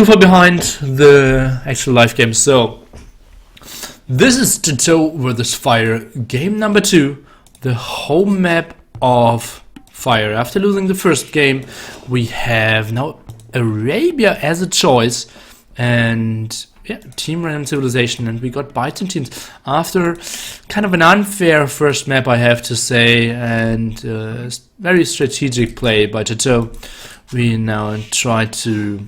too far behind the actual live game. So this is TaToH vs Fire, game number 2, the home map of Fire. After losing the first game, we have now Arabia as a choice, and yeah, Team Random Civilization, and we got Byzantines after kind of an unfair first map, I have to say, and very strategic play by TaToH. We now try to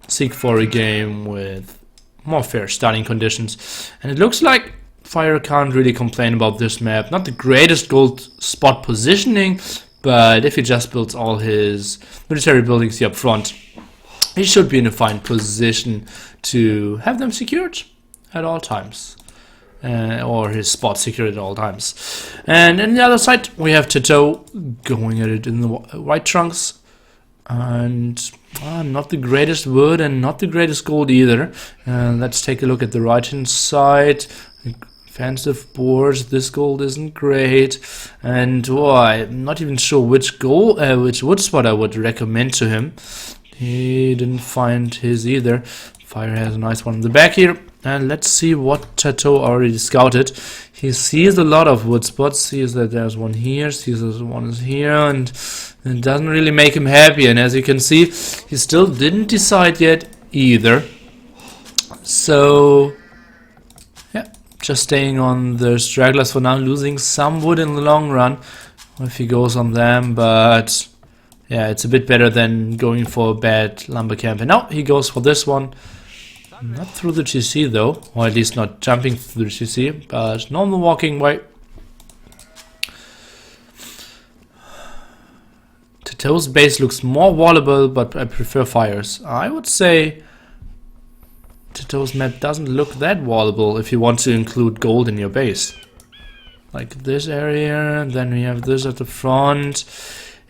seek for a game with more fair starting conditions, and it looks like Fire can't really complain about this map. Not the greatest gold spot positioning, but if he just builds all his military buildings here up front, he should be in a fine position to have them secured at all times, or his spot secured at all times. And on the other side, we have TaToH going at it in the white trunks, and not the greatest wood and not the greatest gold either. Let's take a look at the right hand side. Offensive boards, this gold isn't great, and I'm not even sure which wood spot I would recommend to him. He didn't find his either. Fire has a nice one in the back here, and let's see what TaToH already scouted. He sees a lot of wood spots, sees that there's one here, sees that one is here, and it doesn't really make him happy. And as you can see, he still didn't decide yet either. So yeah, just staying on the stragglers for now, losing some wood in the long run if he goes on them, but yeah, it's a bit better than going for a bad lumber camp. And now he goes for this one. Not through the GC though, or at least not jumping through the GC, but normal walking way. TaToH's base looks more wallable, but I prefer Fire's. I would say TaToH's map doesn't look that wallable if you want to include gold in your base. Like this area, and then we have this at the front.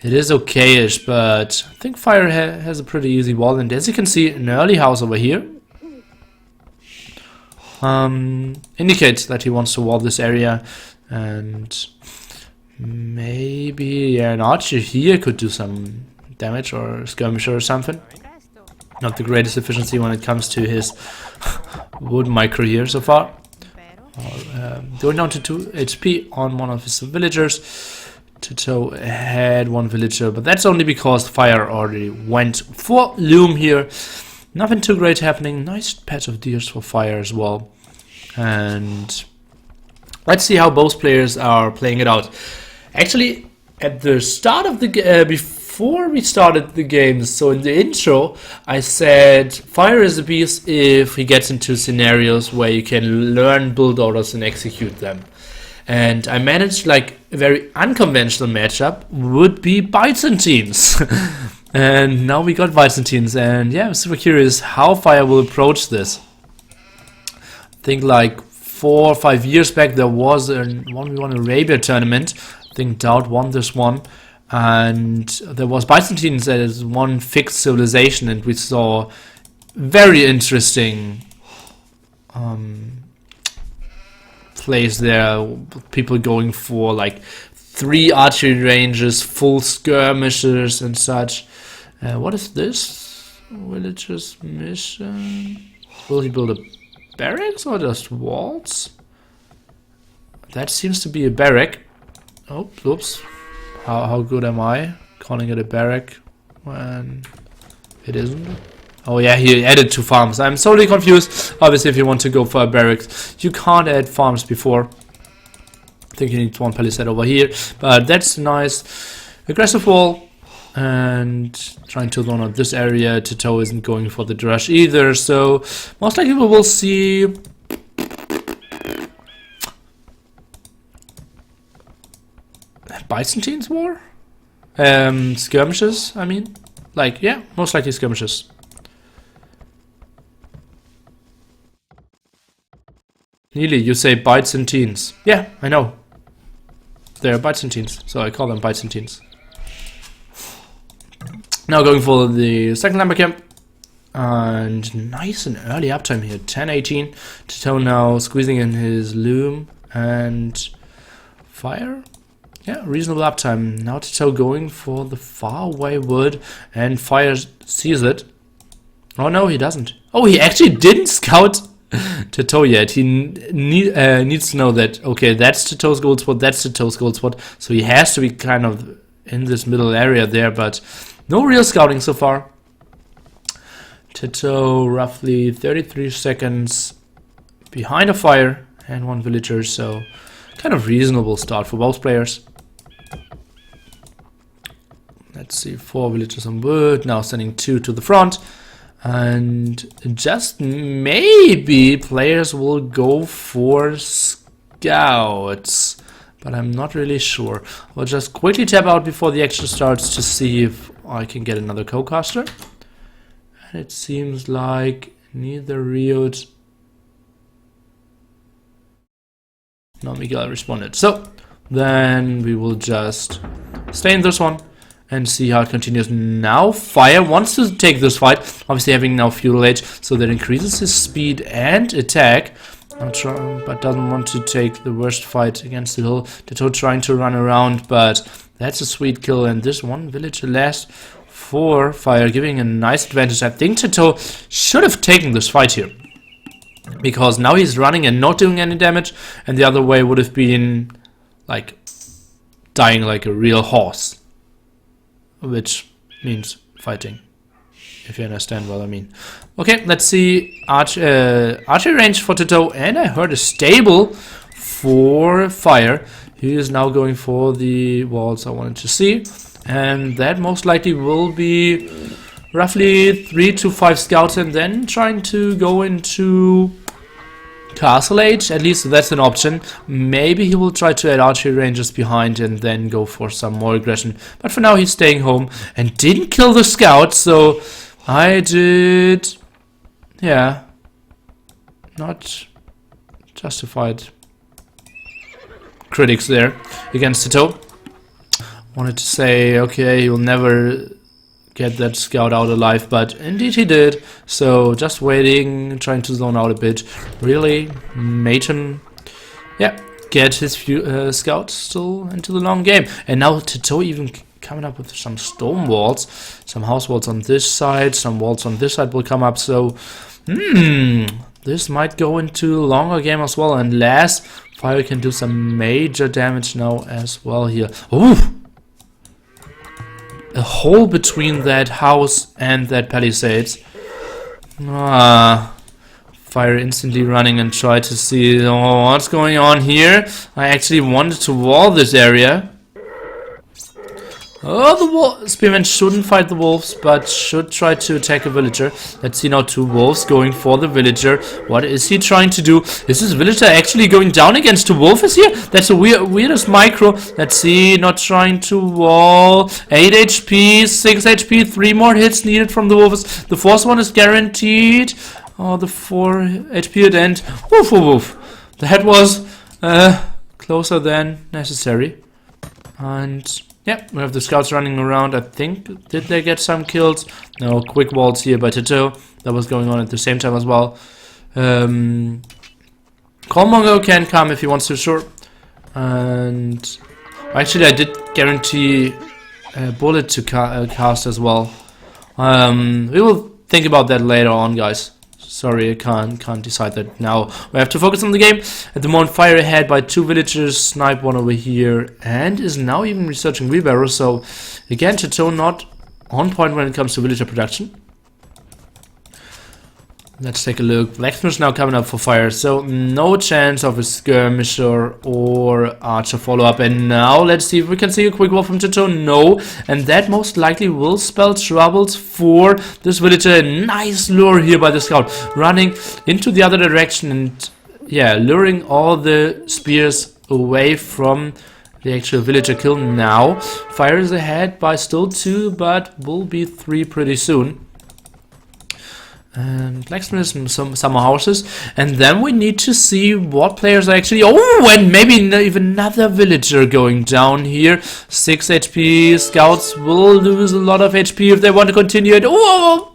It is okay-ish, but I think Fire has a pretty easy wall. And as you can see, an early house over here indicates that he wants to wall this area, and maybe an archer here could do some damage, or a skirmisher or something. Not the greatest efficiency when it comes to his wood micro here so far. Going down to 2 HP on one of his villagers. TaToH had one villager, but that's only because Fire already went for loom here. Nothing too great happening. Nice patch of deers for Fire as well. And let's see how both players are playing it out. Actually, at the start of the before we started the game, so in the intro, I said Fire is a beast if he gets into scenarios where you can learn build orders and execute them. And I managed like a very unconventional matchup would be Byzantines. And now we got Byzantines, and yeah, I'm super curious how Fire will approach this. I think like 4 or 5 years back there was a 1v1 Arabia tournament. I think TaToH won this one, and there was Byzantines as one fixed civilization, and we saw very interesting plays there. People going for like 3 archery ranges, full skirmishers and such. What is this? Villagers mission? Will he build a barracks or just walls? That seems to be a barrack. Oh, oops. How good am I calling it a barrack when it isn't? Oh yeah, he added 2 farms. I'm totally confused. Obviously, if you want to go for a barracks, you can't add farms before. I think you need 1 palisade over here, but that's nice. Aggressive wall, and trying to zone out this area. TaToH isn't going for the rush either, so most likely we will see Byzantines war? Skirmishes, I mean. Like, yeah, most likely skirmishes. Neely, you say Byzantines. Yeah, I know. They're Byzantines, so I call them Byzantines. Now going for the second lumber camp. And nice and early uptime here, 10-18. TaToH now squeezing in his loom and Fire. Yeah, reasonable uptime. Now TaToH going for the far away wood, and Fire sees it. Oh no, he doesn't. Oh, he actually didn't scout TaToH yet. He needs to know that, okay, that's TaToH's gold spot, that's TaToH's gold spot. So he has to be kind of in this middle area there, but no real scouting so far. TaToH roughly 33 seconds behind a fire and 1 villager, so kind of reasonable start for both players. Let's see, 4 villagers on wood, now sending 2 to the front. And just maybe players will go for scouts, but I'm not really sure. I'll just quickly tap out before the action starts to see if I can get another co-caster. And it seems like neither Riot nor Miguel responded. So then we will just stay in this one and see how it continues. Now Fire wants to take this fight, obviously having now Feudal Age, so that increases his speed and attack, but doesn't want to take the worst fight against the hill. TaToH trying to run around, but that's a sweet kill, and this 1 villager last for Fire, giving a nice advantage. I think TaToH should have taken this fight here, because now he's running and not doing any damage, and the other way would have been like dying like a real horse. Which means fighting, if you understand what I mean. Okay, let's see archery range for TaToH, and I heard a stable for Fire. He is now going for the walls I wanted to see, and that most likely will be roughly 3 to 5 scouts, and then trying to go into Castle Age. At least that's an option. Maybe he will try to add archery rangers behind and then go for some more aggression, but for now he's staying home and didn't kill the scout, so I did, yeah, not justified critics there against TaToH. Wanted to say, okay, he'll never get that scout out alive, but indeed he did. So just waiting, trying to zone out a bit, really made him, yeah, get his scout still into the long game. And now TaToH even coming up with some stone walls, some house walls on this side, some walls on this side will come up. So this might go into a longer game as well, unless Fire can do some major damage now as well here. Ooh! A hole between that house and that palisades. Fire instantly running and try to see what's going on here. I actually wanted to wall this area. Oh, the spearman shouldn't fight the wolves, but should try to attack a villager. Let's see now, 2 wolves going for the villager. What is he trying to do? Is this villager actually going down against 2 wolves here? That's the weirdest micro. Let's see, not trying to wall. 8 HP, 6 HP, 3 more hits needed from the wolves. The 4th one is guaranteed. Oh, the 4 HP at end. Woof, woof, woof. That was closer than necessary. And yeah, we have the scouts running around. I think, did they get some kills? No, quick walls here by TaToH. That was going on at the same time as well. Callmonger can come if he wants to, sure. And actually, I did guarantee a bullet to cast as well. We will think about that later on, guys. Sorry, I can't decide that now. We have to focus on the game. At the moment, Fire ahead by 2 villagers, snipe 1 over here, and is now even researching wheelbarrow. So again, TaToH not on point when it comes to villager production. Let's take a look. Blacksmith now coming up for Fire, so no chance of a skirmisher or archer follow-up. And now let's see if we can see a quick wall from TaToH. No, and that most likely will spell troubles for this villager. A nice lure here by the scout, running into the other direction and yeah, luring all the spears away from the actual villager kill. Now Fire is ahead by still 2, but will be 3 pretty soon. And blacksmiths and some summer houses, and then we need to see what players are actually. Oh, and maybe even another villager going down here. 6 HP. Scouts will lose a lot of HP if they want to continue it. Oh,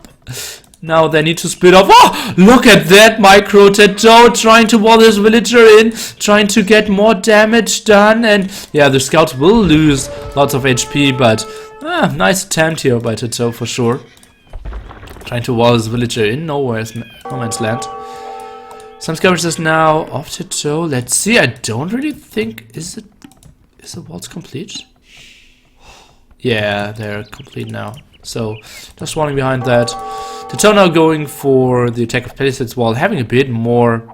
now they need to split off. Oh, look at that micro. TaToH trying to wall this villager in, trying to get more damage done, and yeah, the scouts will lose lots of HP, but nice attempt here by TaToH for sure. Trying to wall this villager in no man's land. Some skirmishers now off TaToH. Let's see. I don't really think is the walls complete? Yeah, they're complete now. So just walling behind that. TaToH now going for the attack of Palisades wall, having a bit more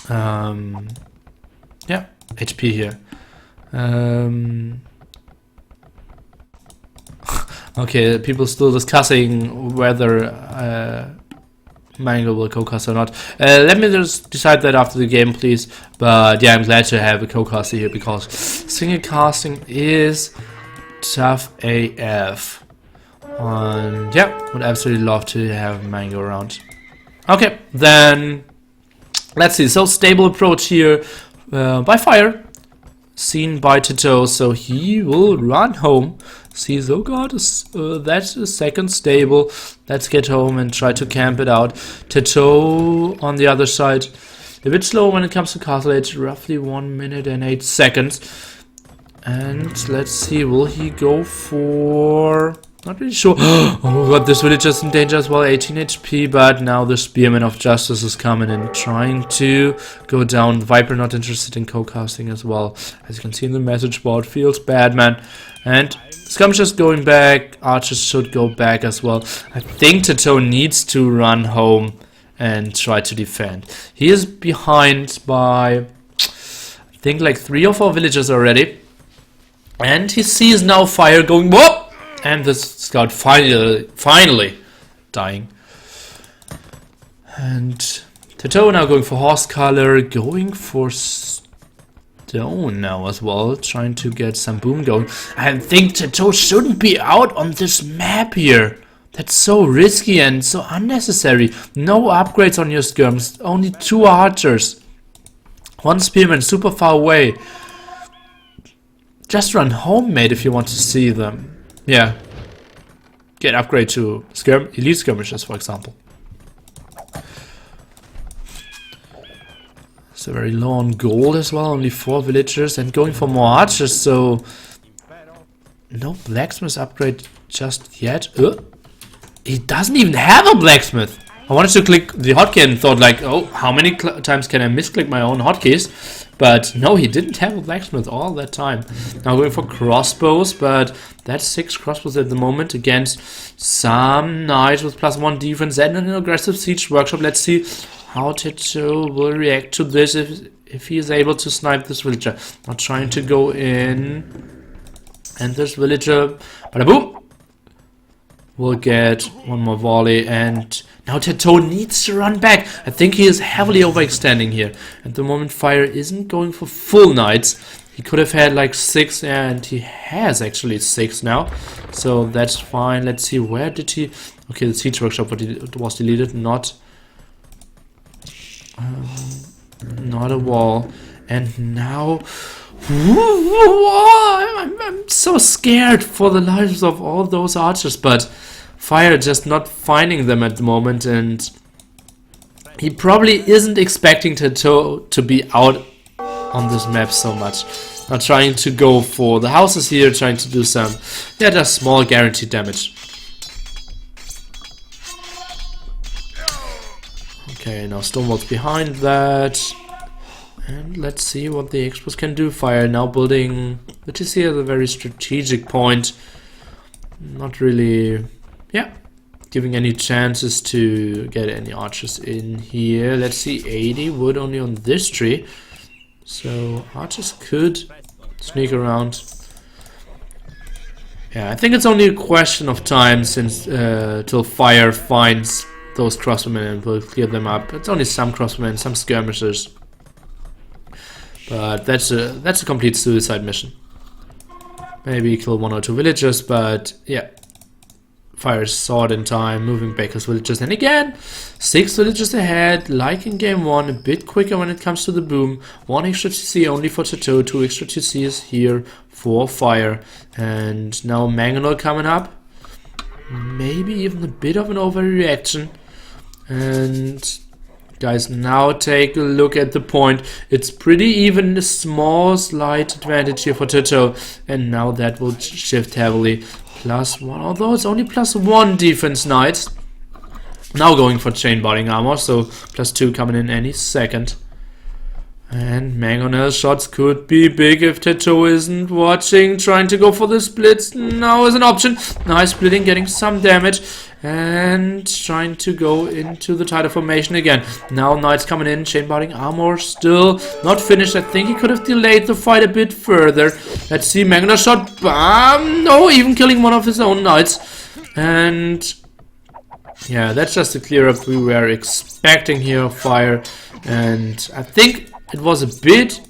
yeah, HP here. Okay, people still discussing whether Mango will co-cast or not. Let me just decide that after the game, please. But yeah, I'm glad to have a co-caster here because single casting is tough AF. And yeah, would absolutely love to have Mango around. Okay, then let's see. So stable approach here by fire, seen by TaToH. So he will run home. Sees, oh god, that's a second stable. Let's get home and try to camp it out. TaToH on the other side, a bit slow when it comes to castle age, roughly 1 minute and 8 seconds. And let's see, will he go for... Not really sure. Oh god, this villager's in danger as well, 18 HP, but now the Spearman of Justice is coming and trying to go down. Viper not interested in co-casting as well. As you can see in the message board, feels bad, man. And skirmishers going back, archers should go back as well. I think TaToH needs to run home and try to defend. He is behind by, I think, like 3 or 4 villagers already. And he sees now fire going, whoop! And the scout finally dying. And TaToH now going for horse color, going for stone now as well, trying to get some boom going. I think TaToH shouldn't be out on this map here. That's so risky and so unnecessary. No upgrades on your skirms, only 2 archers. 1 spearman super far away. Just run home, mate, if you want to see them. Yeah, get upgrade to elite skirmishers, for example. So very low on gold as well, only 4 villagers and going for more archers, so no blacksmith upgrade just yet. He doesn't even have a blacksmith. I wanted to click the hotkey and thought like, oh, how many times can I misclick my own hotkeys? But no, he didn't have a blacksmith all that time. Now going for crossbows, but that's 6 crossbows at the moment against some knights with +1 defense and an aggressive siege workshop. Let's see how TaToH will react to this if he is able to snipe this villager. Now trying to go in, and this villager, bada boom, will get 1 more volley, and now TaToH needs to run back. I think he is heavily overextending here. At the moment, fire isn't going for full knights. He could have had like 6, and he has actually 6 now. So that's fine. Let's see, where did he... Okay, the siege workshop was deleted, not a wall. And now... I'm so scared for the lives of all those archers, but fire just not finding them at the moment, and he probably isn't expecting TaToH to be out on this map so much. Now trying to go for the houses here, trying to do some, yeah, just small guaranteed damage. Okay, now Stonewall's behind that. And let's see what the Expos can do. Fire now building, which is here at a very strategic point. Not really, yeah, giving any chances to get any archers in here. Let's see, 80 wood only on this tree. So archers could sneak around. Yeah, I think it's only a question of time since till fire finds those crossbowmen and will clear them up. It's only some crossbowmen, some skirmishers. But that's a complete suicide mission. Maybe kill 1 or 2 villagers, but yeah. Fire saw it in time, moving back his villagers. And again, 6 villagers ahead, like in game 1, a bit quicker when it comes to the boom. 1 extra TC only for TaToH, 2 extra TCs here for fire. And now Mangonel coming up. Maybe even a bit of an overreaction. And... guys, now take a look at the point. It's pretty even, a small slight advantage here for TaToH, and now that will shift heavily. +1, although it's only +1 defense knights. Now going for chain body armor, so +2 coming in any second. And mangonel shots could be big if TaToH isn't watching, trying to go for the splits. Now is an option. Nice splitting, getting some damage. And trying to go into the tighter formation again. Now knights coming in, chain body armor still not finished. I think he could have delayed the fight a bit further. Let's see, mangonel shot. Bam! No, even killing one of his own knights. And yeah, that's just the clear up we were expecting here, fire. And I think it was a bit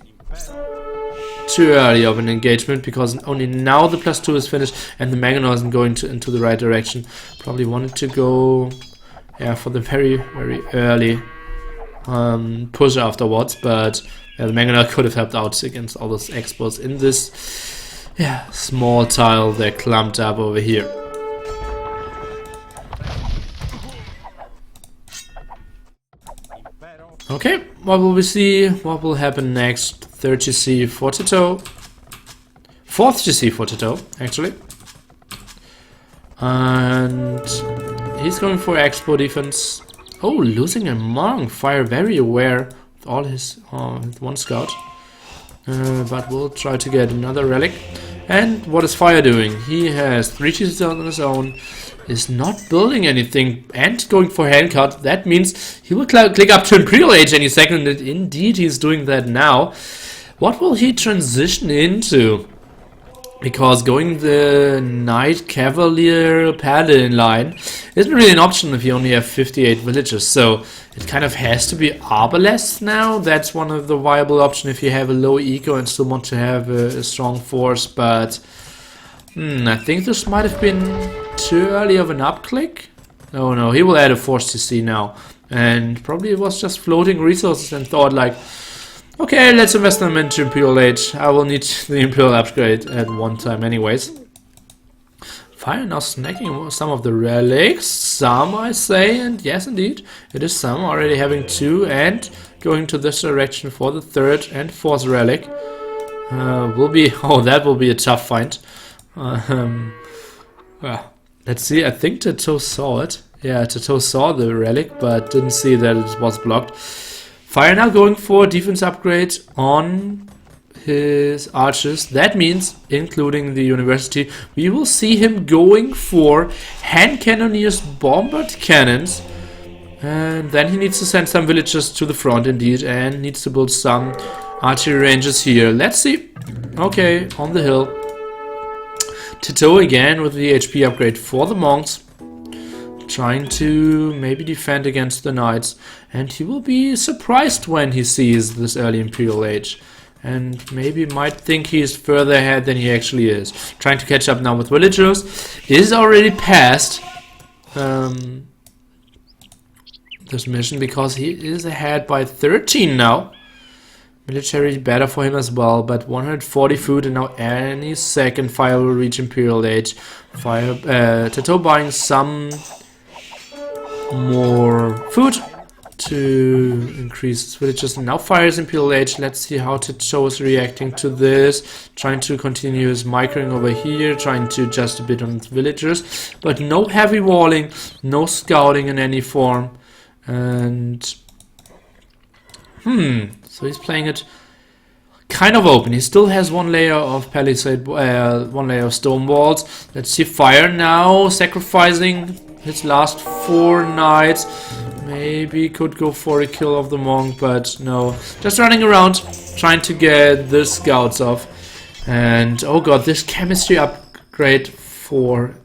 too early of an engagement, because only now the +2 is finished and the mangonel isn't going into the right direction. Probably wanted to go, yeah, for the very early push afterwards, but yeah, the mangonel could have helped out against all those expos in this, yeah, small tile they're clumped up over here. Okay, what will we see? What will happen next? 3rd GC for TaToH. 4th GC for TaToH, actually. And he's going for expo defense. Oh, losing a monk. Fire very aware with all his one scout. But we'll try to get another relic. And what is Fire doing? He has 3 GCs on his own. Is not building anything and going for handcut. That means he will click up to Imperial Age any second, and indeed he's doing that now. What will he transition into? Because going the Knight Cavalier Paladin line isn't really an option if you only have 58 villagers, so it kind of has to be Arbalest now. That's one of the viable options if you have a low eco and still want to have a strong force, but I think this might have been too early of an upclick. Oh no, he will add a force to see now. And probably it was just floating resources and thought like, okay, let's invest them into Imperial Age. I will need the Imperial upgrade at one time anyways. Fire now snacking some of the relics. Some, I say, and yes indeed, it is some. Already having 2 and going to this direction for the 3rd and 4th relic. That will be a tough find. Well, let's see, I think TaToH saw it. Yeah, TaToH saw the relic, but didn't see that it was blocked. Fire now going for defense upgrade on his archers. That means, including the university, we will see him going for hand cannoneers, bombard cannons. And then he needs to send some villagers to the front indeed, and needs to build some archery ranges here. Let's see. Okay, on the hill. TaToH again with the HP upgrade for the monks, trying to maybe defend against the knights, and he will be surprised when he sees this early Imperial Age, and maybe might think he is further ahead than he actually is. Trying to catch up now with villagers, is already past this mission because he is ahead by 13 now. Military better for him as well, but 140 food, and now any second Fire will reach Imperial Age. TaToH buying some more food to increase its villages, and now Fire is Imperial Age. Let's see how TaToH is reacting to this. Trying to continue his microing over here, trying to adjust a bit on its villagers, but no heavy walling, no scouting in any form, and so he's playing it kind of open. He still has 1 layer of palisade, 1 layer of stone walls. Let's see, Fire now sacrificing his last 4 knights. Maybe could go for a kill of the monk, but no. Just running around, trying to get the scouts off. And oh god, this chemistry upgrade for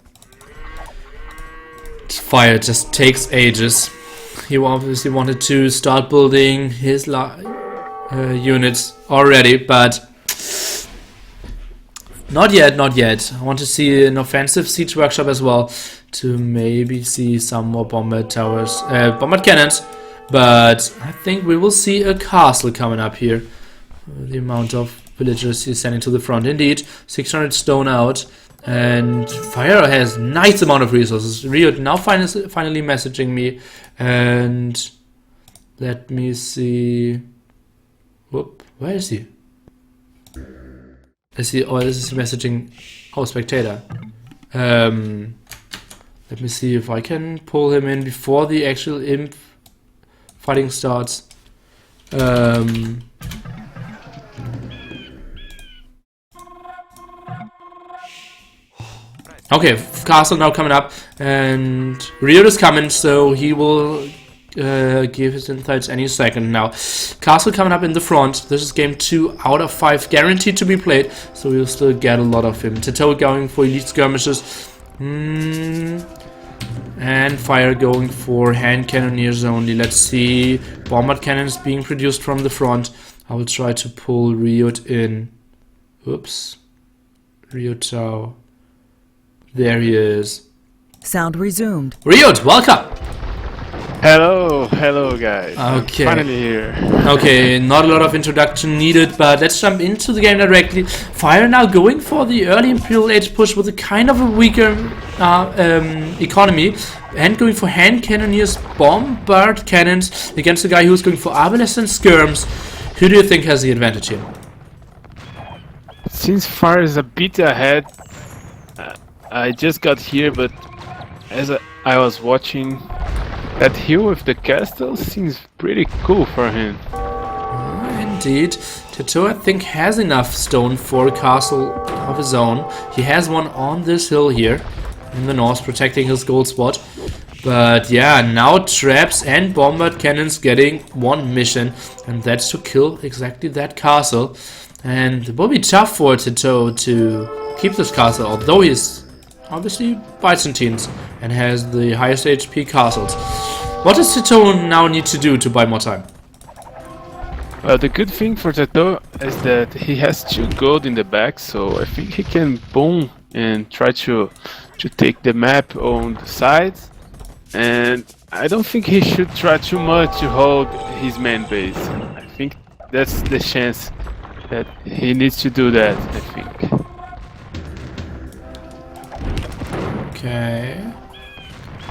Fire just takes ages. He obviously wanted to start building his units already, but not yet, not yet. I want to see an offensive siege workshop as well, to maybe see some more bombard towers, bombard cannons, but I think we will see a castle coming up here. The amount of villagers he's sending to the front, indeed, 600 stone out, and Fire has nice amount of resources. Rio now finally messaging me, and let me see. Whoop, where is he? I see. Oh, this is messaging. Oh, spectator. Let me see if I can pull him in before the actual imp fighting starts. Okay, castle now coming up, and Rio is coming, so he will give his insights any second now. Castle coming up in the front. This is game 2 out of 5 guaranteed to be played, so we'll still get a lot of him. TaToH going for elite skirmishers, and Fire going for hand cannoneers only. Let's see, bombard cannons being produced from the front. I will try to pull Rio in. Oops, Rio Tao. There he is. Sound resumed. Rio, welcome! Hello guys. Okay. I'm finally here. Okay, not a lot of introduction needed, but let's jump into the game directly. Fire now going for the early Imperial Age push with a kind of a weaker economy, and going for hand cannoneers, bombard cannons against the guy who's going for arbalests and skirms. Who do you think has the advantage here? Since Fire is a bit ahead, I just got here, but as I was watching, that hill with the castle seems pretty cool for him. Indeed. TaToH, I think, has enough stone for a castle of his own. He has one on this hill here in the north, protecting his gold spot. But yeah, now traps and bombard cannons getting one mission, and that's to kill exactly that castle. And it will be tough for TaToH to keep this castle, although he's obviously Byzantines and has the highest HP castles. What does TaToH now need to do to buy more time? Well, the good thing for TaToH is that he has 2 gold in the back, so I think he can boom and try to take the map on the sides. And I don't think he should try too much to hold his main base. I think that's the chance that he needs to do that, I think. Okay.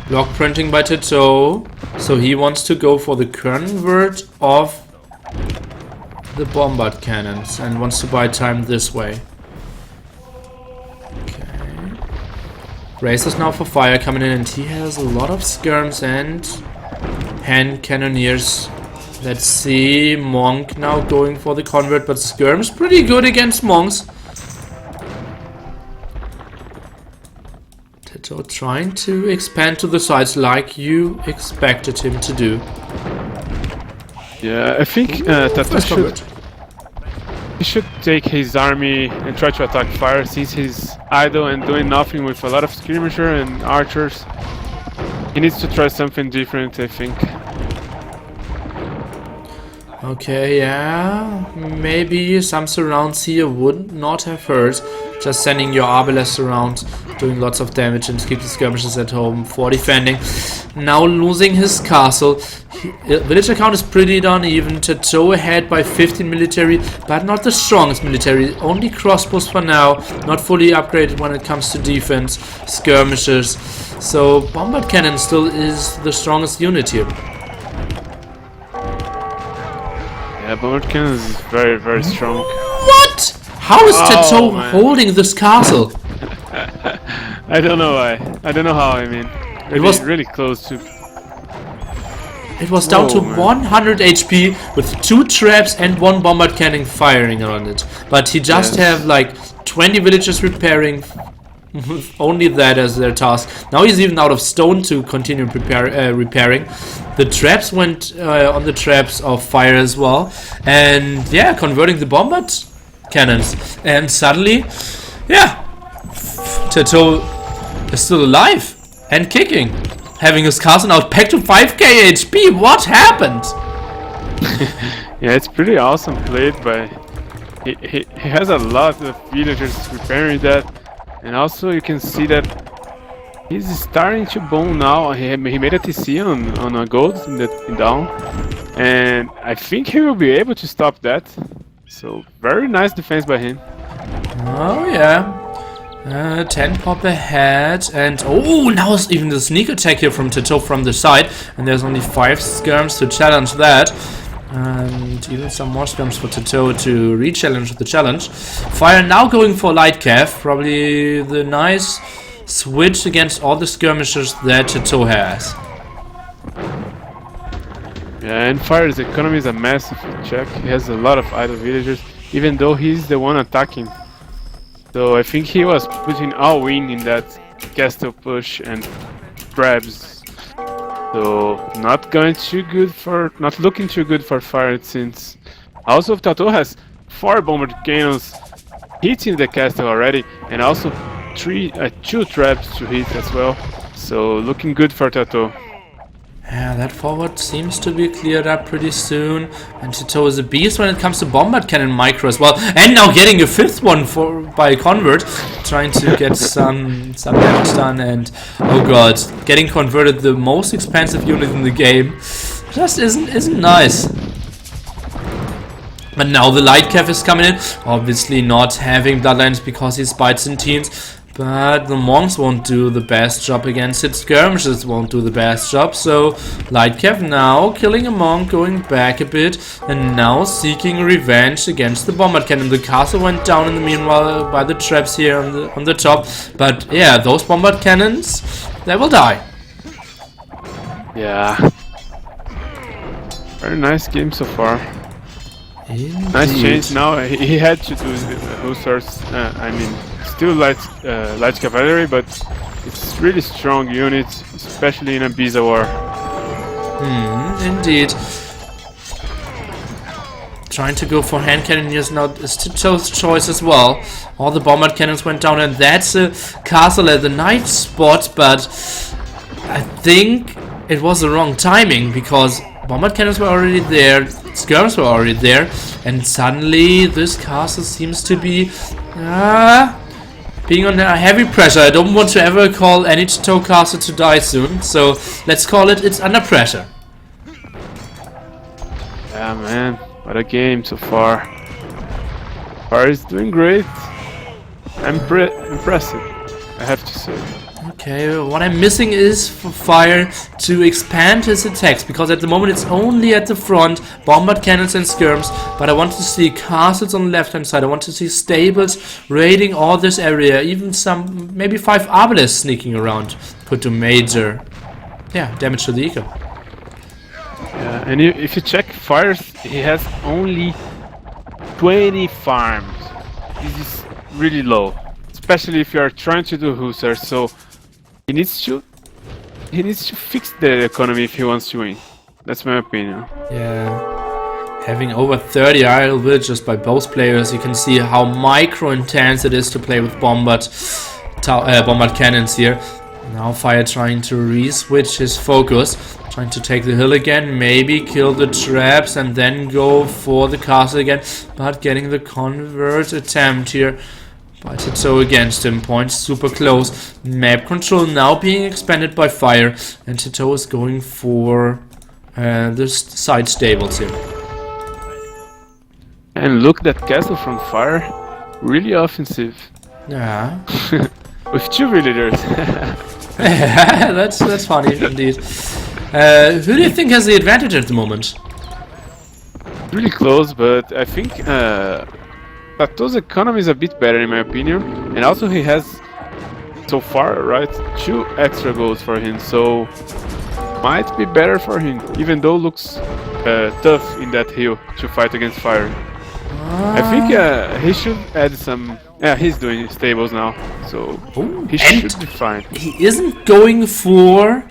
Block printing by TaToH. So he wants to go for the convert of the bombard cannons and wants to buy time this way. Okay. Racers now for Fire coming in, and he has a lot of skirms and hand cannoneers. Let's see, Monk now going for the convert, but skirms pretty good against monks. TaToH trying to expand to the sides like you expected him to do. Yeah, I think TaToH should take his army and try to attack Fire, since he's idle and doing nothing with a lot of skirmishers and archers. He needs to try something different, I think. Okay, yeah, maybe some surrounds here would not have hurt. Just sending your arbalests around, doing lots of damage and keep the skirmishers at home for defending. Now losing his castle. Villager count is pretty uneven. TaToH ahead by 15 military, but not the strongest military. Only crossbows for now, not fully upgraded when it comes to defense. Skirmishers. So bombard cannon still is the strongest unit here. Yeah, bombard cannon is very, very strong. What? How is TaToH holding this castle? I don't know why. I don't know how, I mean. It was really close to... It was down to 100 HP with 2 traps and 1 bombard cannon firing around it. But he just have like 20 villagers repairing, only that as their task. Now he's even out of stone to continue repairing. The traps went on the traps of Fire as well. And yeah, converting the bombard cannons. And suddenly, yeah, TaToH is still alive and kicking. Having his castle now back to 5k HP. What happened? Yeah, it's pretty awesome played by... He has a lot of villagers repairing that. And also you can see that he's starting to boom now. He made a TC on a gold in down. And I think he will be able to stop that. So very nice defense by him. Oh yeah. 10 pop ahead, and oh, now it's even the sneak attack here from TaToH from the side, and there's only 5 skirms to challenge that, and even some more skirms for TaToH to re-challenge the challenge. Fire now going for light cav, probably the nice switch against all the skirmishers that TaToH has. Yeah, and Fire's economy is a massive check. He has a lot of idle villagers, even though he's the one attacking. So I think he was putting all in that castle push and grabs. So not looking too good for Fire, since also TaToH has 4 bomber cannons hitting the castle already, and also 2 traps to hit as well. So looking good for TaToH. Yeah, that forward seems to be cleared up pretty soon. And TaToH is a beast when it comes to bombard cannon micro as well. And now getting a 5th one by Convert, trying to get some damage done. And oh god, getting converted, the most expensive unit in the game, just isn't nice. But now the light cav is coming in, obviously not having bloodlines because he's Byzantines. But the monks won't do the best job against it, skirmishers won't do the best job, so light cav now killing a monk, going back a bit, and now seeking revenge against the bombard cannon. The castle went down in the meanwhile by the traps here on the top, but yeah, those bombard cannons, they will die. Yeah. Very nice game so far. Indeed. Nice change now. He had to do the hussars. I mean, still light cavalry, but it's really strong units, especially in a Biza war. Indeed. Trying to go for hand cannoneers now is TaToH's choice as well. All the bombard cannons went down, and that's a castle at the night spot, but I think it was the wrong timing because bombard cannons were already there, skirms were already there, and suddenly this castle seems to be being under heavy pressure. I don't want to ever call any TaToH castle to die soon, so let's call it's under pressure. Yeah, man, what a game so far. Fire is doing great. Impressive, I have to say. Okay, what I'm missing is for Fire to expand his attacks, because at the moment it's only at the front, bombard cannons and skirms, but I want to see castles on the left hand side, I want to see stables raiding all this area, even some, maybe 5 obelisks sneaking around, could do major, damage to the eco. Yeah, and if you check Fires, he has only 20 farms. This is really low, especially if you are trying to do hussars, so he needs to fix the economy if he wants to win. That's my opinion. Yeah. Having over 30 idle villages by both players, you can see how micro intense it is to play with bombard cannons here. Now Fire trying to re-switch his focus, trying to take the hill again, maybe kill the traps and then go for the castle again, but getting the convert attempt here by TaToH against him. Points super close. Map control now being expanded by Fire, and TaToH is going for the side stables here. And look, that castle from Fire, really offensive. Yeah. With 2 villagers. that's funny indeed. Who do you think has the advantage at the moment? Really close, but I think TaToH's economy is a bit better in my opinion, and also he has so far, right, 2 extra goals for him, so might be better for him, even though looks tough in that hill to fight against Fire. I think he should add some. Yeah, he's doing stables now, so he should be fine. He isn't going for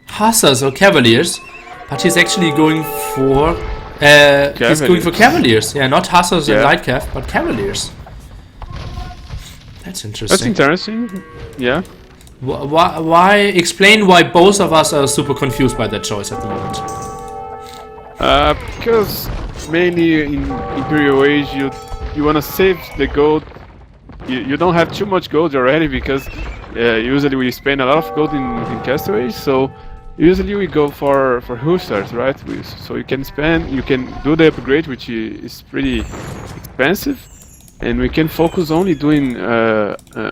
hussars or cavaliers, but he's actually going for he's going for cavaliers. Yeah, not hussars and light cav, but cavaliers. That's interesting. That's interesting. Yeah. Why? Explain why both of us are super confused by that choice at the moment. Because mainly in Imperial Age, you wanna save the gold. You don't have too much gold already, because usually we spend a lot of gold in Castle Age, so usually we go for hussars, right? So you can do the upgrade, which is pretty expensive, and we can focus only doing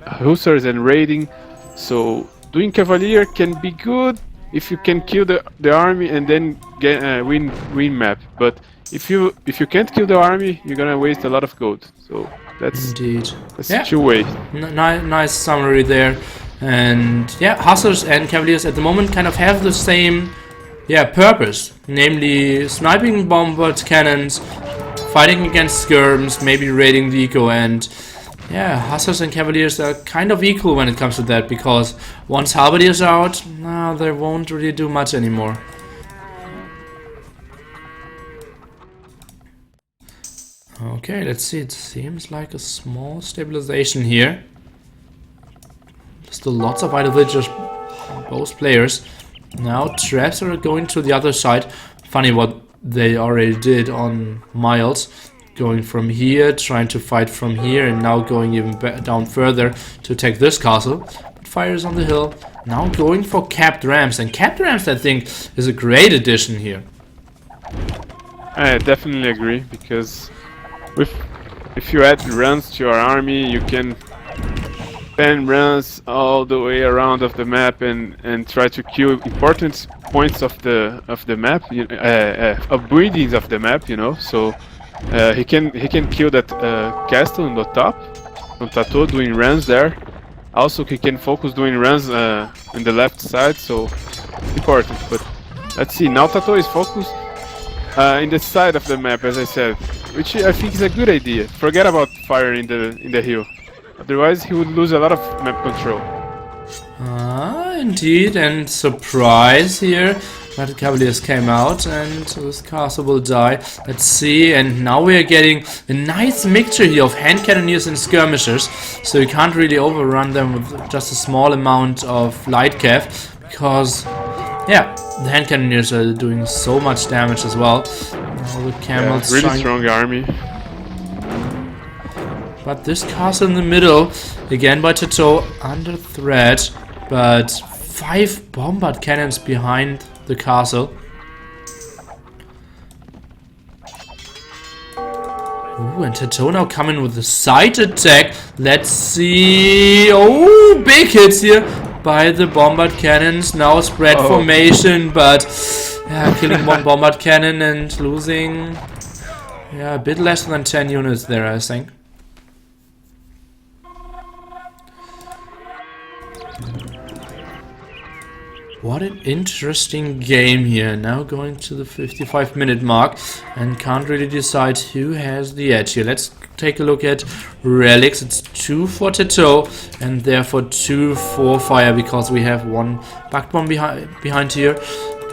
hussars and raiding. So doing cavalier can be good if you can kill the army and then get win map, but if you can't kill the army, you're gonna waste a lot of gold. So that's indeed. that's 2 ways. Nice summary there. And yeah, Hussars and Cavaliers at the moment kind of have the same purpose, namely sniping bombard cannons, fighting against skirms, maybe raiding the eco, and yeah, Hussars and Cavaliers are kind of equal when it comes to that, because once Halberdiers are out, no, they won't really do much anymore. Okay, let's see, it seems like a small stabilization here. Still lots of idle villagers, both players. Now traps are going to the other side. Funny what they already did on Miles. Going from here, trying to fight from here, and now going even down further to take this castle. But fire is on the hill. Now going for capped rams. And capped rams, I think, is a great addition here. I definitely agree, because if you add runs to your army, you can spam runs all the way around of the map and try to kill important points of the map, of buildings of the map, you know. So he can kill that castle on the top from TaToH, doing runs there. Also he can focus doing runs on the left side, so important. But let's see, now TaToH is focused in the side of the map, as I said, which I think is a good idea. Forget about fire in the hill. Otherwise, he would lose a lot of map control. Indeed, and surprise here. But the Cavaliers came out, and this castle will die. Let's see, and now we are getting a nice mixture here of hand cannoneers and skirmishers. So you can't really overrun them with just a small amount of light cav, because, yeah, the hand cannoneers are doing so much damage as well. Now the camels really strong army. But this castle in the middle, again by TaToH, under threat, but 5 bombard cannons behind the castle. Ooh, and TaToH now coming with a side attack. Let's see. Oh, big hits here by the bombard cannons. Now spread formation, but killing one bombard cannon and losing a bit less than 10 units there, I think. What an interesting game here. Now going to the 55-minute mark and can't really decide who has the edge here. Let's take a look at relics. It's 2 for TaToH and therefore 2 for fire, because we have 1 backbone behind here.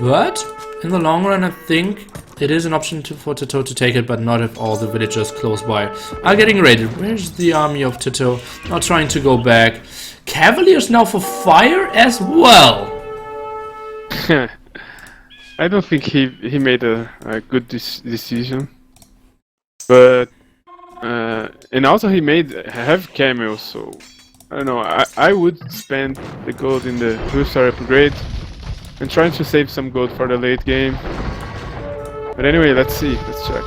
But in the long run, I think it is an option for TaToH to take it, but not if all the villagers close by are getting raided. Where's the army of TaToH? Now trying to go back. Cavaliers now for fire as well. I don't think he made a good decision, but and also he made have camels, so I don't know. I would spend the gold in the 2-star upgrade and trying to save some gold for the late game. But anyway, let's see. Let's check.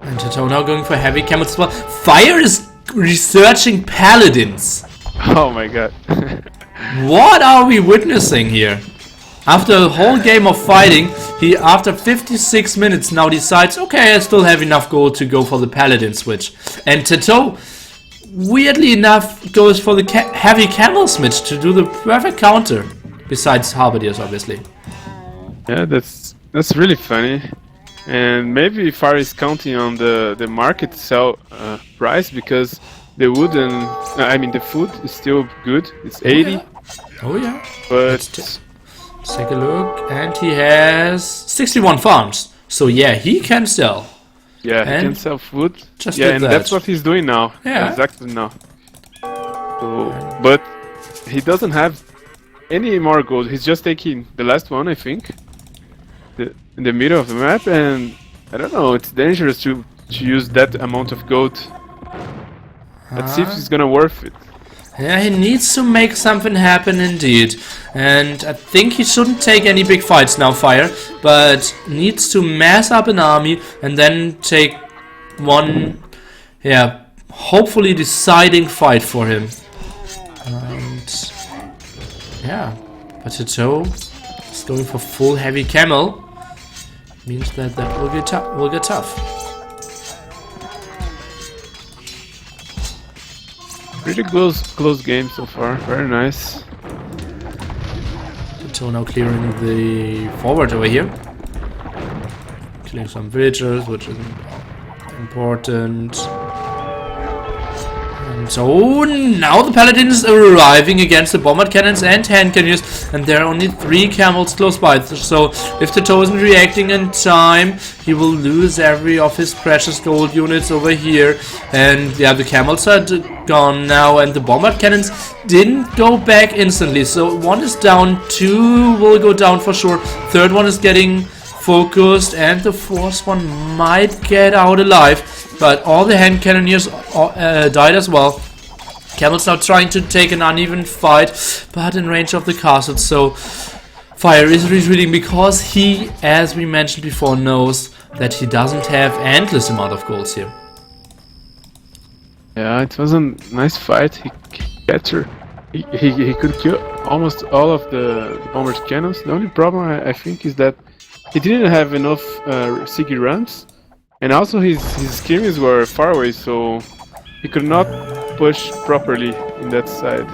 And TaToH now going for heavy camels as well. Fire is researching paladins. Oh my god. What are we witnessing here? After a whole game of fighting, he, after 56 minutes, now decides, okay, I still have enough gold to go for the paladin switch. And TaToH, weirdly enough, goes for the heavy camel switch to do the perfect counter. Besides halberdiers, obviously. Yeah, that's really funny. And maybe Fire is counting on the market sell price, because the wood and the food is still good. It's 80. Oh yeah. But let's take a look, and he has 61 farms. So yeah, he can sell. Yeah, he can sell food. Just and that's what he's doing now. Yeah, exactly now. So, but he doesn't have any more gold. He's just taking the last one, I think, in the middle of the map, and I don't know. It's dangerous to use that amount of gold. Let's see if it's gonna worth it. Yeah, he needs to make something happen indeed. And I think he shouldn't take any big fights now, Fire, but needs to mass up an army and then take one, hopefully deciding fight for him. And yeah, but TaToH is going for full heavy camel. Means that will get tough. Pretty close game so far. Very nice. TaToH now clearing the forward over here. Killing some villagers, which is important. And so now the paladins are arriving against the bombard cannons and hand cannons, and there are only 3 camels close by. So if TaToH isn't reacting in time, he will lose every of his precious gold units over here. And yeah, the camels are gone now, and the bombard cannons didn't go back instantly. So 1 is down, 2 will go down for sure. 3rd one is getting focused, and the 4th one might get out alive. But all the hand cannoneers died as well. Camels now trying to take an uneven fight, but in range of the castle. So Fire is retreating because he, as we mentioned before, knows that he doesn't have endless amount of golds here. Yeah, it was a nice fight. He captured. He could kill almost all of the bomber's cannons. The only problem I think is that he didn't have enough Sigi ramps. And also his skirmishers were far away, so he could not push properly in that side.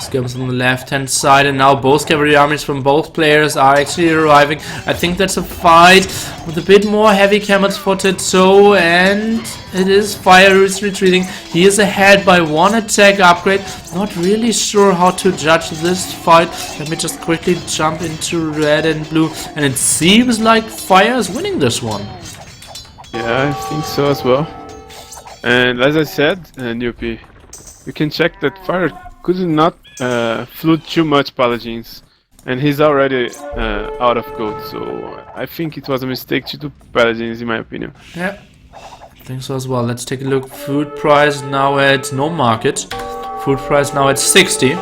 Skirmishers on the left hand side, and now both cavalry armies from both players are actually arriving. I think that's a fight with a bit more heavy camels for TaToH, and it is Fire who is retreating. He is ahead by 1 attack upgrade. Not really sure how to judge this fight. Let me just quickly jump into red and blue, and it seems like Fire is winning this one. Yeah, I think so as well. And as I said, Newpie, you can check that Fire could not flood too much paladins, and he's already out of gold, so I think it was a mistake to do paladins, in my opinion. Yeah, I think so as well. Let's take a look. Food price now at no market. Food price now at 60.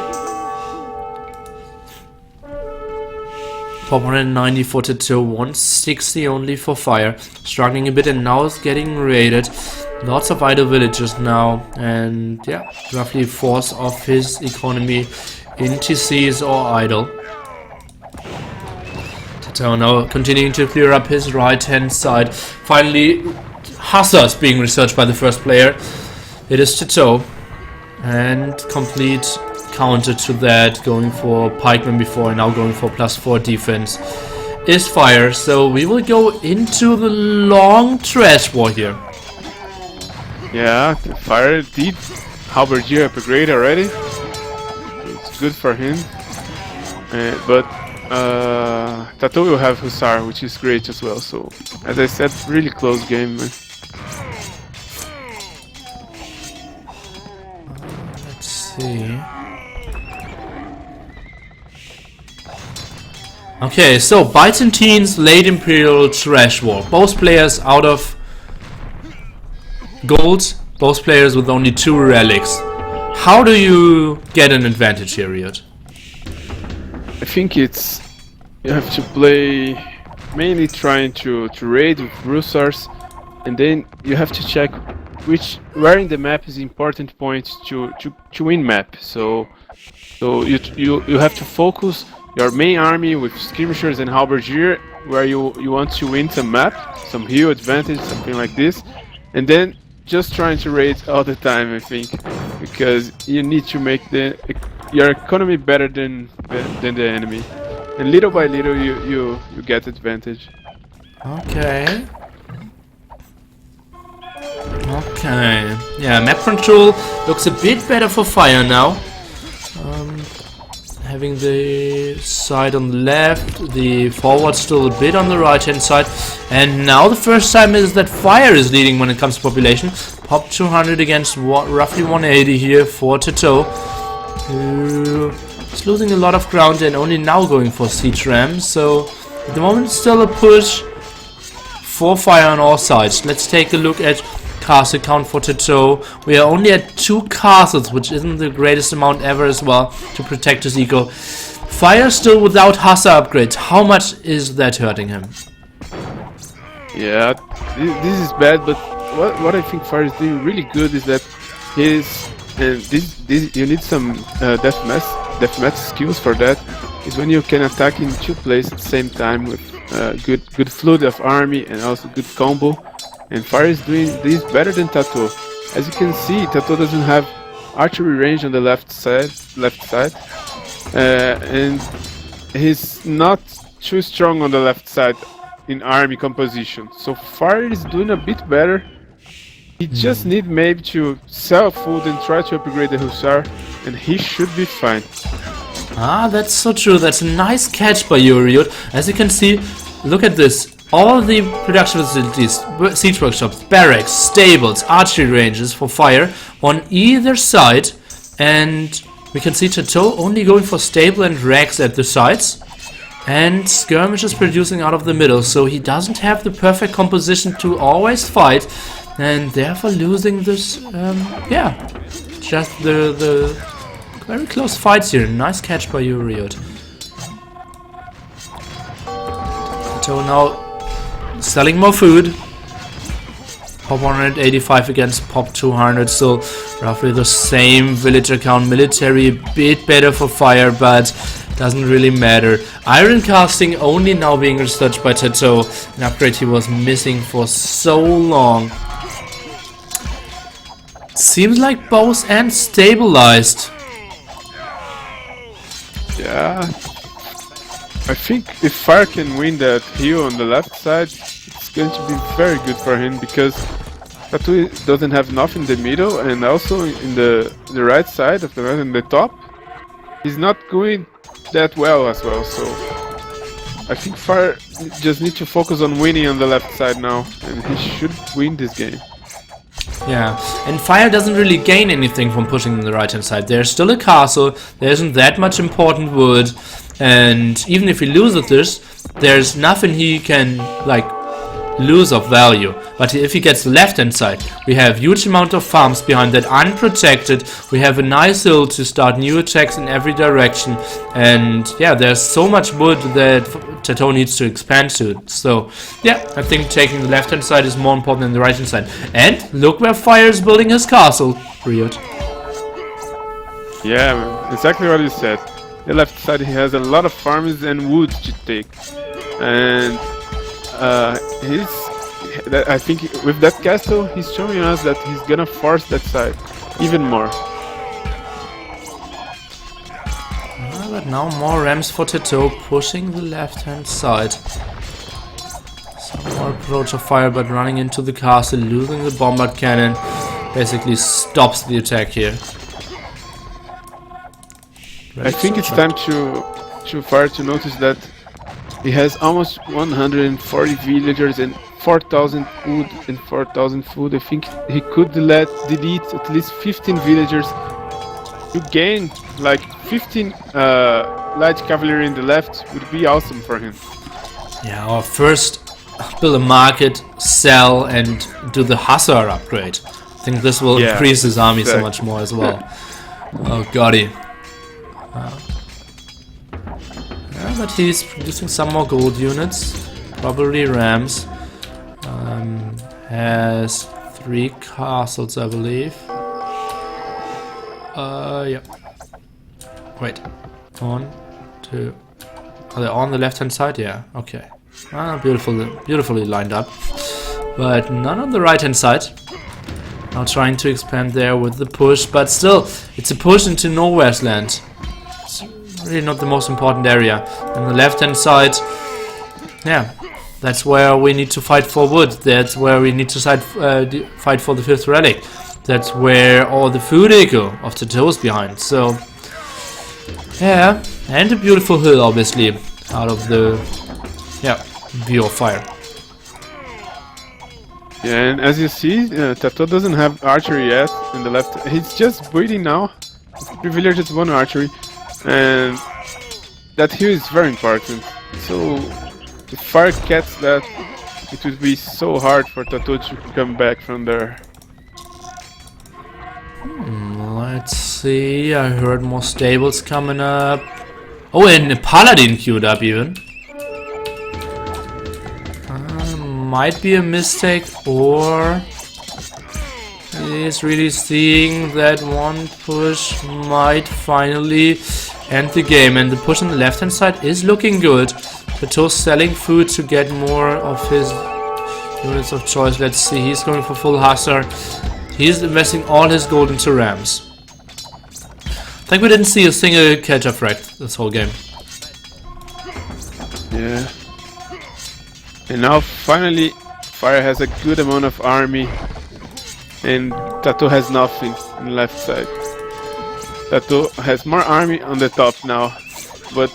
490 for TaToH, 160 only for Fire. Struggling a bit, and now is getting raided. Lots of idle villages now, and yeah, roughly a fourth of his economy in TCs or idle. TaToH now continuing to clear up his right hand side. Finally, hussars being researched by the first player. It is TaToH, and complete counter to that, going for pikemen before and now going for +4 defense is Fire. So we will go into the long trash war here. Yeah, Fire did halberdier upgrade already. It's good for him. But TaToH will have Hussar, which is great as well. So, as I said, really close game, man. Let's see. Okay, so Byzantines, late Imperial, trash war. Both players out of gold, both players with only 2 relics. How do you get an advantage here, Riot? I think it's you have to play mainly trying to raid with Hussars, and then you have to check where in the map is important point to win map. So you have to focus your main army with skirmishers and halberdier where you want to win some map, some hill advantage, something like this, and then just trying to raid all the time, I think, because you need to make your economy better than the enemy, and little by little you get advantage. Okay. Okay. Yeah, map control looks a bit better for Fire now. Having the side on the left, the forward still a bit on the right hand side, and now the first time is that Fire is leading when it comes to population. Pop 200 against roughly 180 here for TaToH, who is losing a lot of ground and only now going for siege rams. So at the moment still a push for Fire on all sides. Let's take a look at castle count for TaToH. We are only at 2 castles, which isn't the greatest amount ever as well, to protect his eco. Fire still without hussar upgrades. How much is that hurting him? Yeah, this is bad, but what I think Fire is doing really good is that you need some deathmatch skills for that. Is when you can attack in 2 places at the same time with good flood of army and also good combo. And Fire is doing this better than TaToH. As you can see, TaToH doesn't have archery range on the left side, and he's not too strong on the left side in army composition. So Fire is doing a bit better. He just need maybe to sell food and try to upgrade the Hussar, and he should be fine. Ah, that's so true. That's a nice catch by Uriot. As you can see, look at this. All the production facilities, siege workshops, barracks, stables, archery ranges for Fire on either side. And we can see TaToH only going for stable and racks at the sides. And skirmishers producing out of the middle. So he doesn't have the perfect composition to always fight. And therefore losing this, yeah, just the very close fights here. Nice catch by Uriot. TaToH now selling more food. Pop 185 against Pop 200, so roughly the same villager count. Military a bit better for Fire, but doesn't really matter. Iron casting only now being researched by TaToH, an upgrade he was missing for so long. Seems like both ends stabilized. Yeah, I think if Fire can win that hill on the left side, it's going to be very good for him, because TaToH doesn't have enough in the middle, and also in the right side of the map, in the top, he's not going that well as well. So I think Fire just needs to focus on winning on the left side now, and he should win this game. Yeah, and Fire doesn't really gain anything from pushing on the right hand side. There's still a castle, there isn't that much important wood, and even if he loses this, there's nothing he can like lose of value. But if he gets the left hand side, we have huge amount of farms behind that unprotected. We have a nice hill to start new attacks in every direction, and yeah, there's so much wood that TaToH needs to expand to. So yeah, I think taking the left hand side is more important than the right hand side. And look where Fire is building his castle, Riot. Yeah, man, exactly what you said. The left side, he has a lot of farms and wood to take, and I think with that castle, he's showing us that he's gonna force that side even more. But now more rams for TaToH, pushing the left hand side. Some more approach of Fire, but running into the castle, losing the bombard cannon, basically stops the attack here. I think it's time to Fire to notice that he has almost 140 villagers and 4,000 wood and 4,000 food. I think he could delete at least 15 villagers. You gain like 15 light cavalry in the left would be awesome for him. Yeah, or first build a market, sell, and do the Hussar upgrade. I think this will increase his army so much more as well. Oh goddy. Yeah, but he's producing some more gold units, probably rams. Has 3 castles, I believe. Yeah. Wait. 1, 2. Are they all on the left hand side? Yeah, okay. Ah, beautifully lined up. But none on the right hand side. Now trying to expand there with the push, but still, it's a push into nowhere's land. It's really not the most important area. On the left hand side, yeah, that's where we need to fight for wood. That's where we need to fight for the 5th relic. That's where all the food eco of TaToH is behind. So, yeah, and a beautiful hill, obviously, out of the view of Fire. Yeah, and as you see, TaToH doesn't have archery yet in the left. He's just breeding now. 3 villagers, 1 archery, and that hill is very important. So if Fire gets that, it would be so hard for TaToH to come back from there. Let's see, I heard more stables coming up. Oh, and a paladin queued up even. Might be a mistake, or he's really seeing that one push might finally end the game. And the push on the left hand side is looking good. TaToH selling food to get more of his units of choice. Let's see, he's going for full Hussar. He's investing all his gold into rams. I think we didn't see a single catch-up frag this whole game. Yeah. And now finally Fire has a good amount of army and TaToH has nothing on the left side. TaToH has more army on the top now, but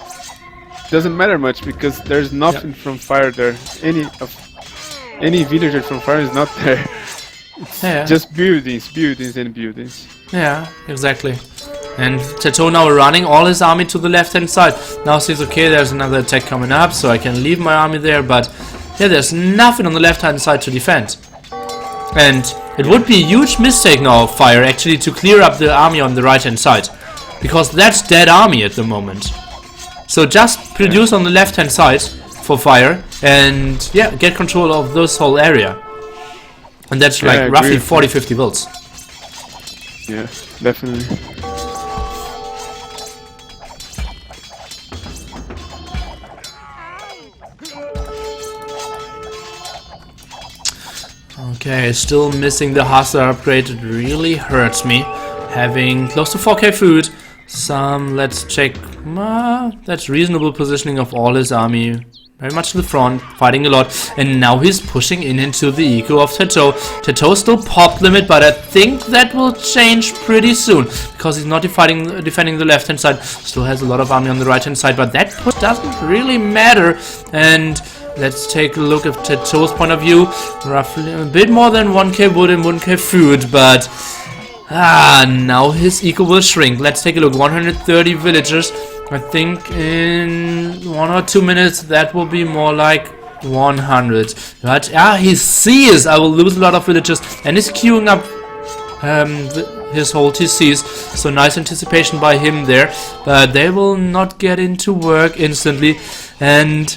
doesn't matter much because there's nothing from Fire there. Any villager from Fire is not there. It's just buildings, buildings and buildings. Yeah, exactly. And TaToH now running all his army to the left hand side. Now says, okay, there's another attack coming up, so I can leave my army there, but yeah, there's nothing on the left hand side to defend. And it would be a huge mistake now of Fire actually to clear up the army on the right hand side, because that's dead army at the moment. So just produce on the left hand side for Fire and yeah, get control of this whole area. And that's like roughly 40-50 builds. Yeah, definitely. Okay, still missing the Hussar upgrade. It really hurts me. Having close to 4k food. Some, let's check. That's reasonable positioning of all his army. Very much to the front, fighting a lot. And now he's pushing into the eco of TaToH. TaToH still pop limit, but I think that will change pretty soon. Because he's not defending the left hand side. Still has a lot of army on the right hand side, but that push doesn't really matter. And let's take a look at TaToH's point of view. Roughly a bit more than 1k wood and 1k food, but now his eco will shrink. Let's take a look. 130 villagers. I think in 1 or 2 minutes that will be more like 100. But he sees I will lose a lot of villagers and is queuing up his whole TCs. So nice anticipation by him there. But they will not get into work instantly. And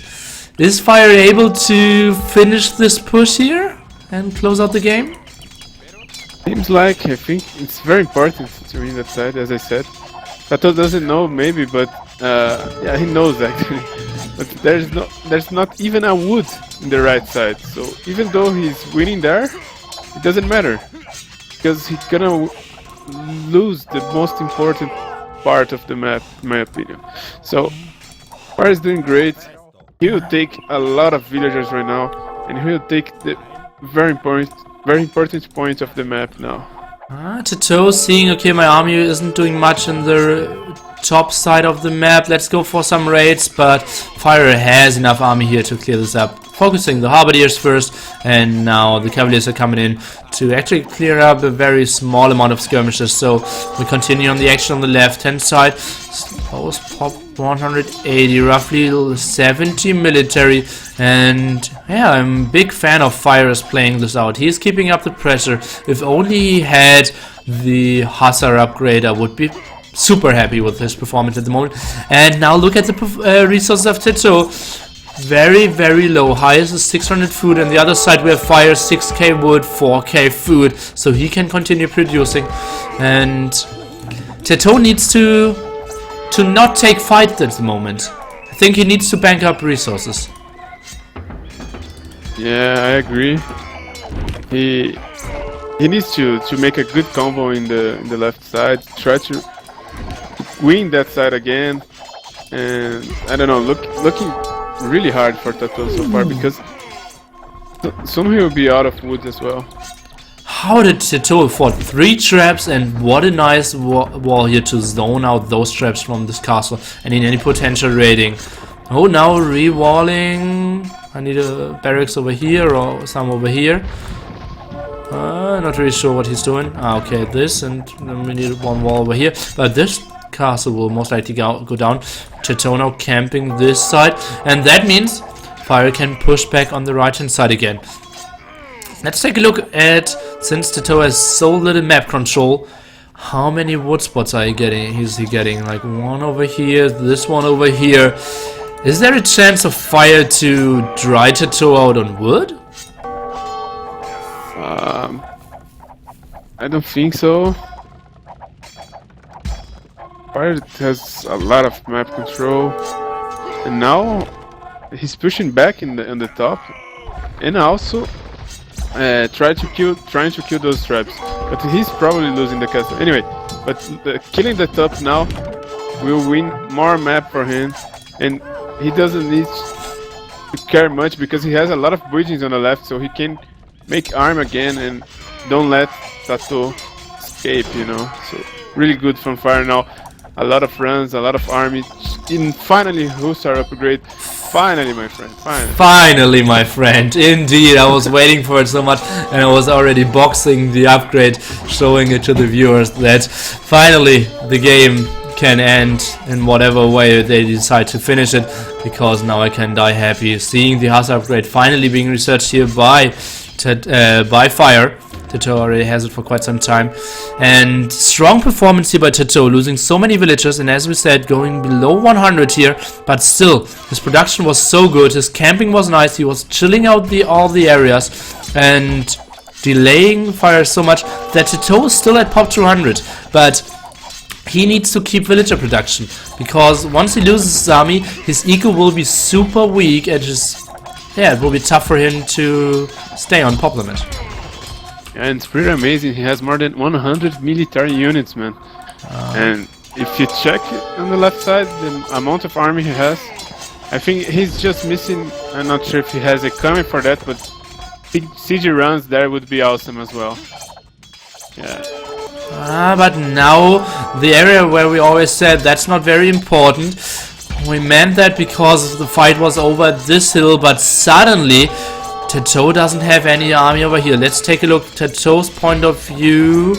is Fire able to finish this push here and close out the game? Seems like, I think it's very important to win that side, as I said. TaToH doesn't know, maybe, but yeah, he knows actually. But there's not even a wood in the right side. So even though he's winning there, it doesn't matter because he's gonna lose the most important part of the map, in my opinion. So Fire is doing great. He will take a lot of villagers right now, and he will take the very important point of the map now. TaToH seeing, okay, my army isn't doing much in the top side of the map. Let's go for some raids, but Fire has enough army here to clear this up. Focusing the Halberdiers first, and now the Cavaliers are coming in to actually clear up a very small amount of skirmishers. So we continue on the action on the left hand side. Post pop 180, roughly 70 military, and yeah, I'm a big fan of Fire's playing this out. He's keeping up the pressure. If only he had the Hussar upgrade, I would be super happy with his performance at the moment. And now look at the resources of TaToH. Very, very low. Highest is 600 food, and the other side we have Fire 6k wood, 4k food, so he can continue producing. And TaToH needs to not take fight at the moment. I think he needs to bank up resources. Yeah, I agree. He needs to make a good combo in the left side. Try to win that side again, and I don't know. Looking really hard for TaToH so far because soon he will be out of wood as well. How did TaToH afford 3 traps, and what a nice wall here to zone out those traps from this castle and in any potential raiding. Oh, now re-walling. I need a barracks over here or some over here. Not really sure what he's doing. Okay, this, and then we need one wall over here. But this castle will most likely go down. TaToH now camping this side, and that means Fire can push back on the right hand side again. Let's take a look at, since TaToH has so little map control, how many wood spots are he getting? Is he getting like one over here, this one over here? Is there a chance of Fire to dry TaToH out on wood? I don't think so. Fire has a lot of map control, and now he's pushing back on the top, and also trying to kill those traps. But he's probably losing the castle. Anyway, but killing the top now will win more map for him. And he doesn't need to care much because he has a lot of bridges on the left, so he can make arm again and don't let TaToH escape, you know. So really good from Fire now. A lot of runs, a lot of army. And finally, Hussar upgrade. Finally, my friend. Finally. Finally, my friend. Indeed, I was waiting for it so much, and I was already boxing the upgrade, showing it to the viewers that finally the game can end in whatever way they decide to finish it, because now I can die happy seeing the Hussar upgrade finally being researched here by Fire. TaToH already has it for quite some time, and strong performance here by TaToH, losing so many villagers, and as we said, going below 100 here, but still his production was so good, his camping was nice, he was chilling out all the areas and delaying Fire so much that TaToH is still at pop 200, but he needs to keep villager production, because once he loses his army, his eco will be super weak and it will be tough for him to stay on pop limit. And it's pretty amazing, he has more than 100 military units, man. And if you check on the left side, the amount of army he has, I think he's just missing, I'm not sure if he has a coming for that, but big siege runs there would be awesome as well. Yeah. But now, the area where we always said that's not very important, we meant that because the fight was over at this hill, but suddenly TaToH doesn't have any army over here. Let's take a look at TaToH's point of view,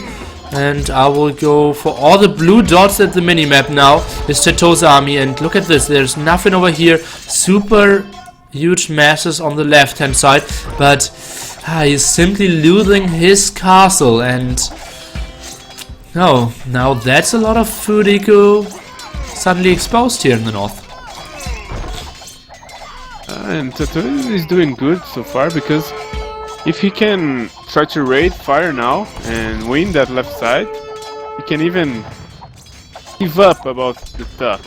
and I will go for all the blue dots at the minimap now. Is TaToH's army, and look at this, there's nothing over here. Super huge masses on the left hand side, but he's simply losing his castle, and no, now that's a lot of food eco suddenly exposed here in the north. And TaToH is doing good so far, because if he can try to raid Fire now and win that left side, he can even give up about the top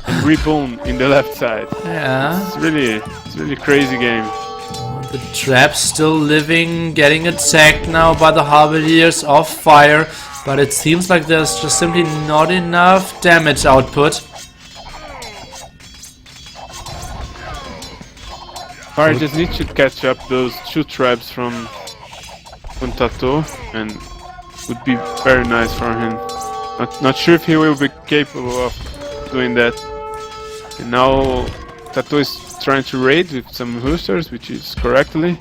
and reborn in the left side. Yeah. It's really crazy game. The trap's still living, getting attacked now by the Halberdiers of Fire, but it seems like there's just simply not enough damage output. Fire just needs to catch up those two traps from TaToH, and would be very nice for him. Not sure if he will be capable of doing that. And now TaToH is trying to raid with some Hussars, which is correctly.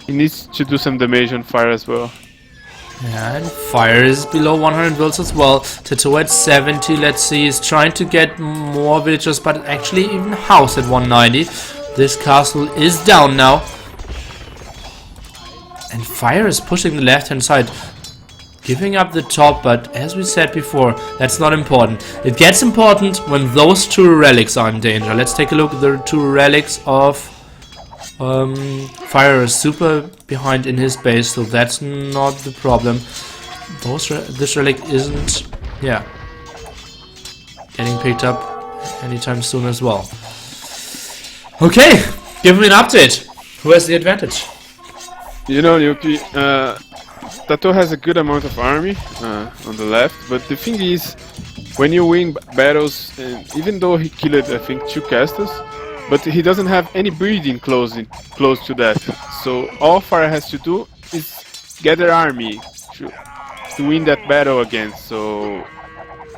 He needs to do some damage on Fire as well. Yeah, and Fire is below 100 vills as well. TaToH at 70, let's see, he's trying to get more villagers, but actually even house at 190. This castle is down now. And Fire is pushing the left hand side, giving up the top, but as we said before, that's not important. It gets important when those two relics are in danger. Let's take a look at the two relics of Fire is super behind in his base, so that's not the problem. This relic isn't, getting picked up anytime soon as well. Okay, give me an update. Who has the advantage? You know, Yuppie, TaToH has a good amount of army on the left, but the thing is, when you win battles, and even though he killed, I think, 2 castles, but he doesn't have any breeding close to that. So all Fire has to do is gather army to win that battle again. So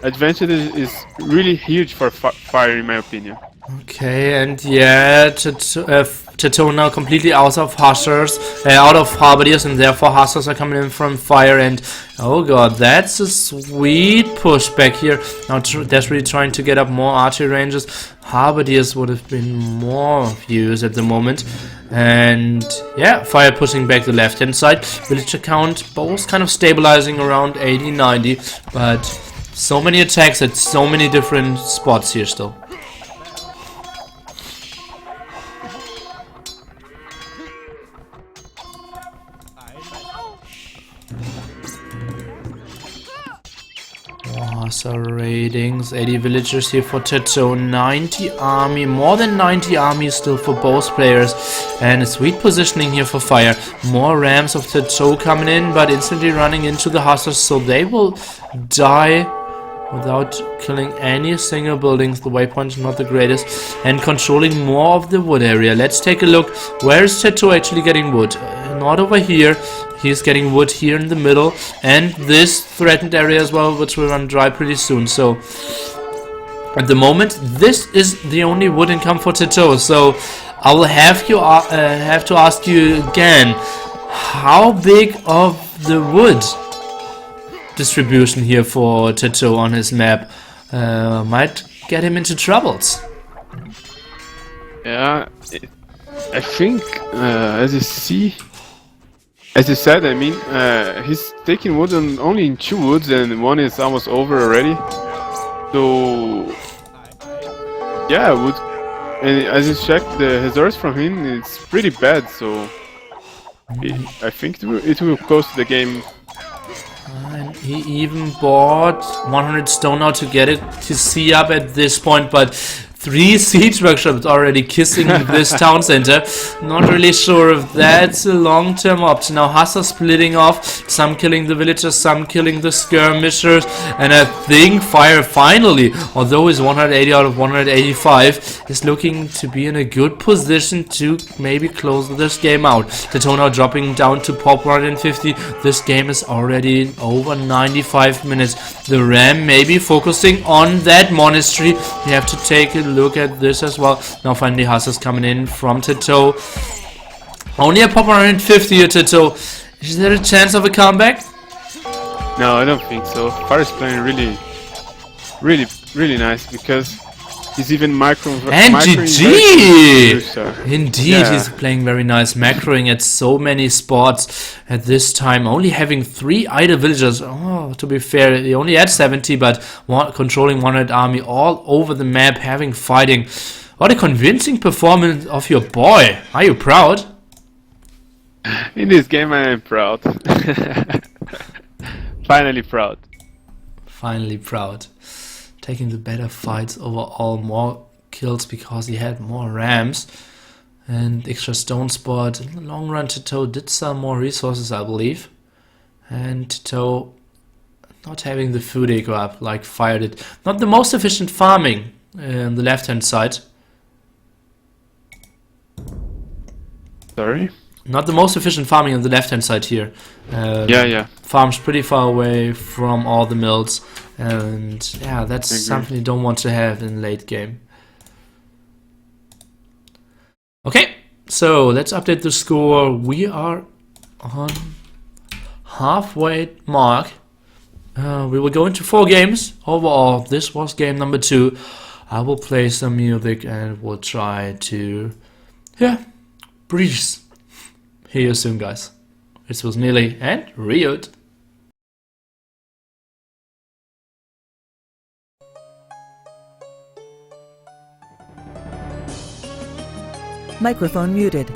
advantage is really huge for Fire, in my opinion. Okay, and yeah, TaToH now completely out of Hussars, out of Halberdiers, and therefore Hussars are coming in from Fire, and oh god, that's a sweet pushback here. Now desperately trying to get up more archery ranges. Halberdiers would have been more used at the moment, and yeah, Fire pushing back the left hand side. Villager count both kind of stabilizing around 80-90, but so many attacks at so many different spots here still. Hassa raidings, 80 villagers here for TaToH, 90 army, more than 90 army still for both players, and a sweet positioning here for Fire. More rams of TaToH coming in, but instantly running into the Hassas, so they will die without killing any single buildings. The waypoint is not the greatest, and controlling more of the wood area. Let's take a look. Where is TaToH actually getting wood? Not over here. He's getting wood here in the middle, and this threatened area as well, which will run dry pretty soon. So at the moment, this is the only wood income for TaToH. So I will have to ask you again, how big of the wood distribution here for TaToH on his map might get him into troubles? Yeah, I think as you see, as you said, I mean, he's taking wood only in 2 woods, and one is almost over already. So yeah, wood. And as you check the resource from him, it's pretty bad. So I think it will cost the game. And he even bought 100 stone now to get it to see up at this point, but 3 siege workshops already kissing this town center. Not really sure if that's a long-term option. Now Hassa splitting off, some killing the villagers, some killing the skirmishers, and I think Fire finally, although he's 180 out of 185, is looking to be in a good position to maybe close this game out. TaToH now dropping down to pop 150. This game is already over 95 minutes. The Ram maybe focusing on that monastery. We have to take a look at this as well. Now finally Hassa's coming in from TaToH. Only a pop 150 here, TaToH. Is there a chance of a comeback? No, I don't think so. Fire is playing really nice, because he's even and GG! Indeed, yeah. He's playing very nice, macroing at so many spots at this time, only having 3 idle villagers. Oh, to be fair, he only had 70, but controlling 100 army all over the map, having fighting. What a convincing performance of your boy. Are you proud? In this game I am proud. Finally proud. Finally proud. Taking the better fights overall, more kills because he had more rams and extra stone spot. In the long run, TaToH did sell more resources, I believe, and TaToH not having the food eco up like Fire did. Not the most efficient farming on the left hand side. Sorry? Not the most efficient farming on the left hand side here. Yeah. Farms pretty far away from all the mills, and yeah, that's something you don't want to have in late game. Okay, so let's update the score. We are on halfway mark. We will go into 4 games overall. This was game number 2. I will play some music and we'll try to breeze. See you soon, guys. This was Neely and Riot. Microphone muted.